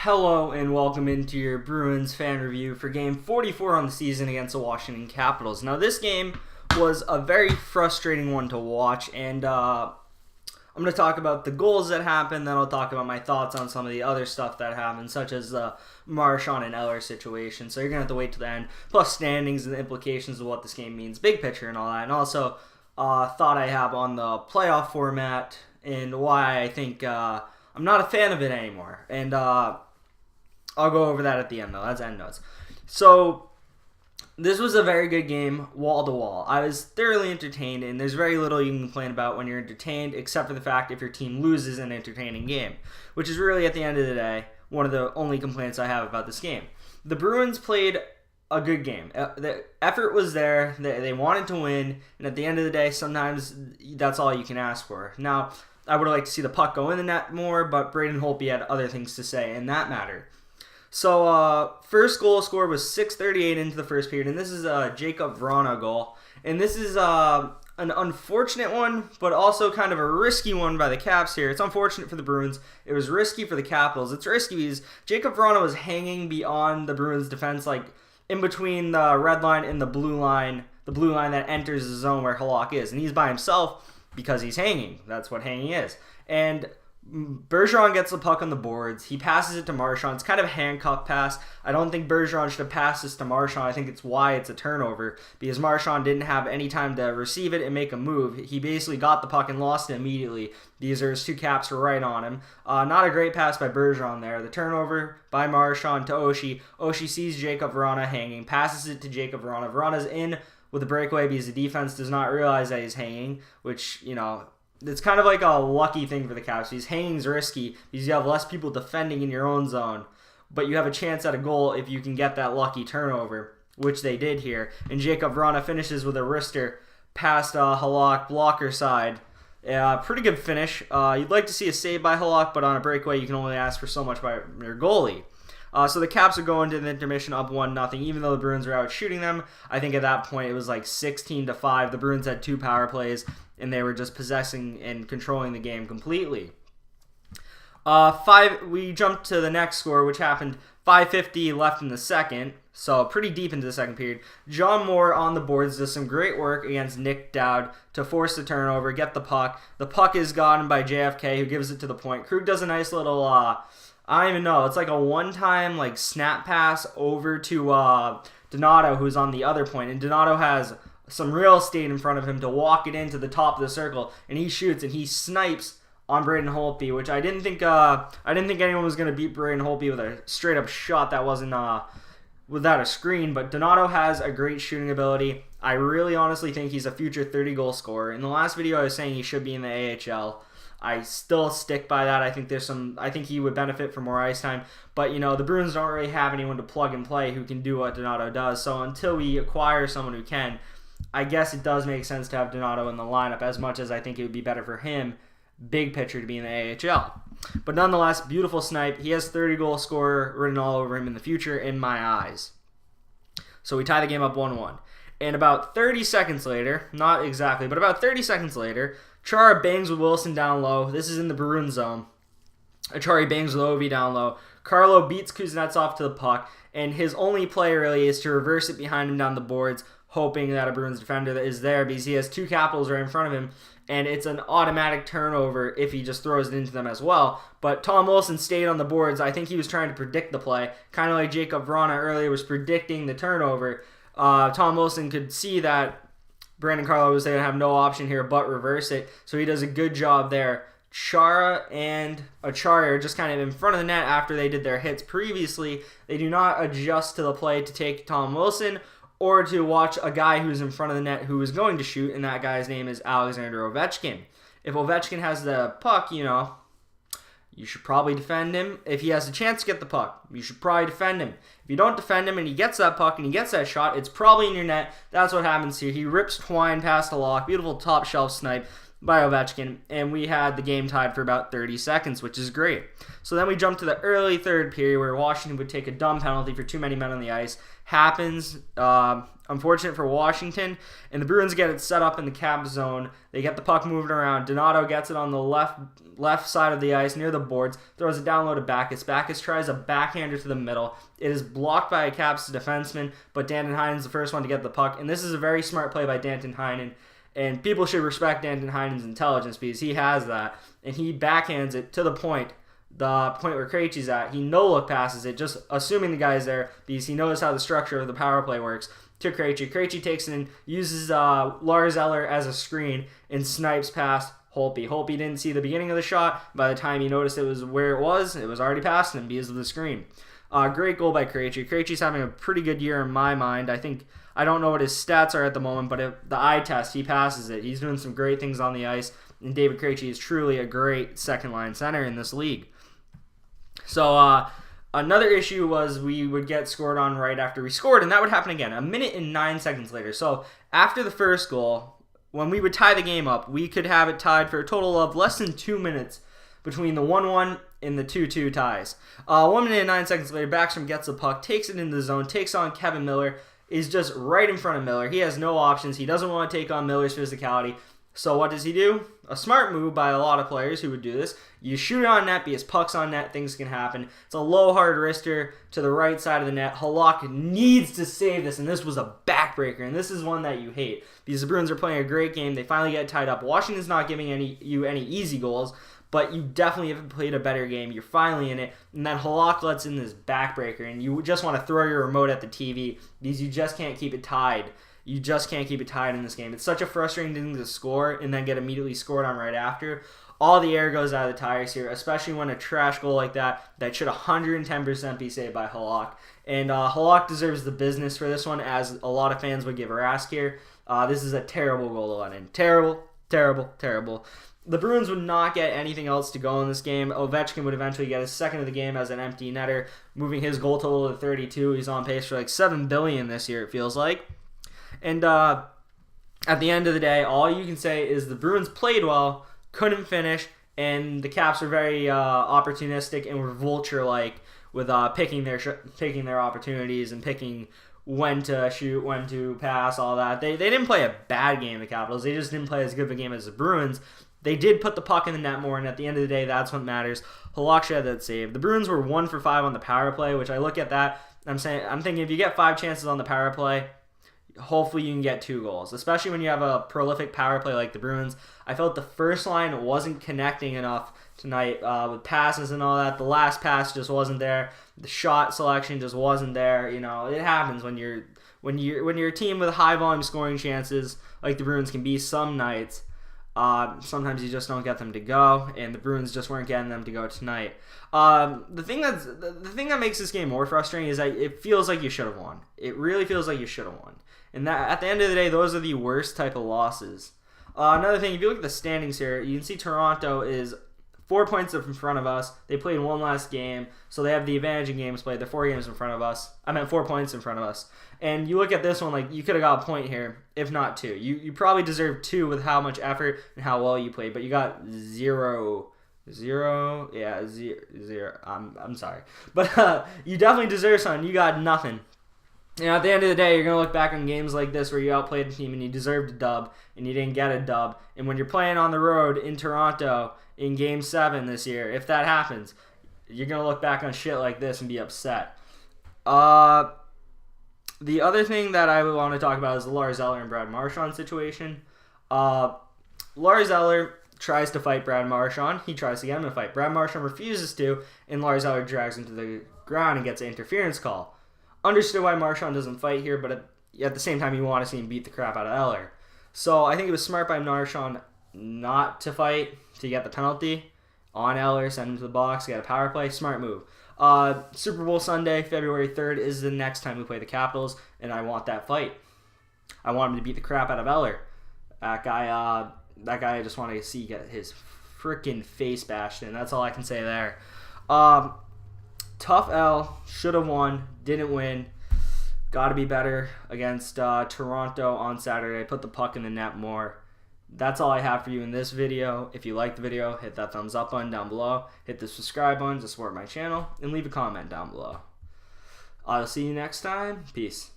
Hello and welcome into your Bruins fan review for game 44 on the season against the Washington Capitals. Now this game was a very frustrating one to watch, and I'm going to talk about the goals that happened, then I'll talk about my thoughts on some of the other stuff that happened, such as the Marchand and Eller situation. So you're going to have to wait till the end, plus standings and the implications of what this game means, big picture and all that, and also thought I have on the playoff format and why I think I'm not a fan of it anymore. And I'll go over that at the end, though. That's end notes. So this was a very good game, wall to wall. I was thoroughly entertained, and there's very little you can complain about when you're entertained, except for the fact if your team loses an entertaining game, which is really, at the end of the day, one of the only complaints I have about this game. The Bruins played a good game. The effort was there. They wanted to win, and at the end of the day, sometimes that's all you can ask for. Now, I would have liked to see the puck go in the net more, but Braden Holtby had other things to say in that matter. So, first goal scored was 6:38 into the first period, and this is a Jacob Vrana goal. And this is an unfortunate one, but also kind of a risky one by the Caps here. It's unfortunate for the Bruins. It was risky for the Capitals. It's risky because Jacob Vrana was hanging beyond the Bruins' defense, like in between the red line and the blue line that enters the zone where Halak is. And he's by himself because he's hanging. That's what hanging is. And Bergeron gets the puck on the boards. He passes it to Marchand. It's kind of a handcuff pass. I don't think Bergeron should have passed this to Marchand. I think it's why it's a turnover, because Marchand didn't have any time to receive it and make a move. He basically got the puck and lost it immediately because his two Caps were right on him. Not a great pass by Bergeron there. The turnover by Marchand to Oshie. Oshie sees Jacob Vrana hanging, passes it to Jacob Vrana. Vrana's in with a breakaway because the defense does not realize that he's hanging, which, it's kind of like a lucky thing for the Caps. He's hanging's risky because you have less people defending in your own zone, but you have a chance at a goal if you can get that lucky turnover, which they did here. And Jacob Vrana finishes with a wrister past Halak, blocker side. Pretty good finish. You'd like to see a save by Halak, but on a breakaway you can only ask for so much by your goalie. So the Caps are going to the intermission up 1-0, even though the Bruins are out shooting them. I think at that point it was like 16-5. The Bruins had 2 power plays, and they were just possessing and controlling the game completely. We jumped to the next score, which happened 5:50 left in the second, so pretty deep into the second period. John Moore on the boards does some great work against Nick Dowd to force the turnover, get the puck. The puck is gotten by JFK, who gives it to the point. Krug does a nice little, I don't even know, it's like a one-time snap pass over to Donato, who's on the other point, and Donato has some real estate in front of him to walk it into the top of the circle, and he shoots and he snipes on Braden Holtby, which I didn't think anyone was going to beat Braden Holtby with a straight up shot that wasn't without a screen. But Donato has a great shooting ability. I really honestly think he's a future 30 goal scorer. In the last video I was saying he should be in the AHL. I still stick by that. I think he would benefit from more ice time. But the Bruins don't really have anyone to plug and play who can do what Donato does. So until we acquire someone who can, I guess it does make sense to have Donato in the lineup, as much as I think it would be better for him, big picture, to be in the AHL. But nonetheless, beautiful snipe. He has 30 goal scorer written all over him in the future in my eyes. So we tie the game up 1-1. And about 30 seconds later, not exactly, but about 30 seconds later, Chara bangs with Wilson down low. This is in the Bruins zone. Achari bangs with Ovi down low. Carlo beats Kuznetsov to the puck, and his only play really is to reverse it behind him down the boards, hoping that a Bruins defender is there because he has 2 Capitals right in front of him, and it's an automatic turnover if he just throws it into them as well. But Tom Wilson stayed on the boards. I think he was trying to predict the play, kind of like Jacob Vrana earlier was predicting the turnover. Tom Wilson could see that Brandon Carlo was going to have no option here but reverse it, so he does a good job there. Chara and Achari are just kind of in front of the net after they did their hits previously. They do not adjust to the play to take Tom Wilson or to watch a guy who's in front of the net who is going to shoot, and that guy's name is Alexander Ovechkin. If Ovechkin has the puck, you should probably defend him. If he has a chance to get the puck, you should probably defend him. If you don't defend him and he gets that puck and he gets that shot, it's probably in your net. That's what happens here. He rips Twine past the lock. Beautiful top shelf snipe by Ovechkin, and we had the game tied for about 30 seconds, which is great. So then we jump to the early third period where Washington would take a dumb penalty for too many men on the ice. Happens. Unfortunate for Washington, and the Bruins get it set up in the cap zone. They get the puck moving around. Donato gets it on the left side of the ice near the boards, throws it down low to Backes. Backes tries a backhander to the middle. It is blocked by a Caps defenseman, but Danton Heinen's the first one to get the puck, and this is a very smart play by Danton Heinen, and people should respect Danton Heinen's intelligence because he has that, and he backhands it to the point where Krejci's at. He no-look passes it, just assuming the guy's there because he knows how the structure of the power play works, to Krejci. Krejci takes it and uses Lars Eller as a screen and snipes past Holtby. Holtby didn't see the beginning of the shot. By the time he noticed it was where it was already past him because of the screen. Great goal by Krejci. Krejci's having a pretty good year in my mind. I don't know what his stats are at the moment, but if the eye test, he passes it. He's doing some great things on the ice, and David Krejci is truly a great second-line center in this league. So, another issue was we would get scored on right after we scored, and that would happen again, 1 minute and 9 seconds later. So after the first goal, when we would tie the game up, we could have it tied for a total of less than 2 minutes between the 1-1 and the 2-2 ties. 1 minute and 9 seconds later, Backstrom gets the puck, takes it into the zone, takes on Kevin Miller, is just right in front of Miller. He has no options. He doesn't want to take on Miller's physicality. So what does he do? A smart move by a lot of players who would do this. You shoot it on net because puck's on net, things can happen. It's a low hard wrister to the right side of the net. Halak needs to save this, and this was a backbreaker, and this is one that you hate because the Bruins are playing a great game. They finally get tied up. Washington's not giving you any easy goals, but you definitely have played a better game. You're finally in it, and then Halak lets in this backbreaker, and you just want to throw your remote at the TV because you just can't keep it tied. You just can't keep it tied in this game. It's such a frustrating thing to score and then get immediately scored on right after. All the air goes out of the tires here, especially when a trash goal like that should 110% be saved by Halak. And Halak deserves the business for this one, as a lot of fans would give Rask here. This is a terrible goal to let in. Terrible, terrible, terrible. The Bruins would not get anything else to go in this game. Ovechkin would eventually get his second of the game as an empty netter, moving his goal total to 32. He's on pace for like $7 billion this year, it feels like. And at the end of the day, all you can say is the Bruins played well, couldn't finish, and the Caps were very opportunistic and were vulture-like with picking their opportunities and picking when to shoot, when to pass, all that. They didn't play a bad game, the Capitals. They just didn't play as good of a game as the Bruins. They did put the puck in the net more, and at the end of the day, that's what matters. Halak had that save. The Bruins were 1 for 5 on the power play, which I look at that. I'm thinking if you get 5 chances on the power play, hopefully you can get 2 goals, especially when you have a prolific power play like the Bruins. I felt the first line wasn't connecting enough tonight with passes and all that. The last pass just wasn't there. The shot selection just wasn't there. You know, it happens when you're a team with high volume scoring chances like the Bruins can be some nights. Sometimes you just don't get them to go, and the Bruins just weren't getting them to go tonight. The thing that makes this game more frustrating is that it feels like you should have won. It really feels like you should have won. And that at the end of the day, those are the worst type of losses. Another thing, if you look at the standings here, you can see Toronto is 4 points in front of us. They played one last game, so they have the advantage in games played. They're 4 games in front of us. I meant 4 points in front of us. And you look at this one, like, you could have got a point here, if not 2. You probably deserve 2 with how much effort and how well you played, but you got 0. Yeah, 0. I'm sorry. But you definitely deserve something. You got nothing. You know, at the end of the day, you're going to look back on games like this where you outplayed the team and you deserved a dub and you didn't get a dub. And when you're playing on the road in Toronto in Game 7 this year, if that happens, you're going to look back on shit like this and be upset. The other thing that I would want to talk about is the Lars Eller and Brad Marchand situation. Lars Eller tries to fight Brad Marchand. He tries to get him to fight. Brad Marchand refuses to, and Lars Eller drags him to the ground and gets an interference call. Understood why Marchand doesn't fight here, but at the same time, you want to see him beat the crap out of Eller. So I think it was smart by Marchand not to fight to get the penalty on Eller, send him to the box, get a power play. Smart move. Super Bowl Sunday, February 3rd, is the next time we play the Capitals, and I want that fight. I want him to beat the crap out of Eller. That guy I just want to see get his freaking face bashed in. That's all I can say there. Tough L, should have won, didn't win. Got to be better against Toronto on Saturday. Put the puck in the net more. That's all I have for you in this video. If you liked the video, hit that thumbs up button down below. Hit the subscribe button to support my channel, and leave a comment down below. I'll see you next time. Peace.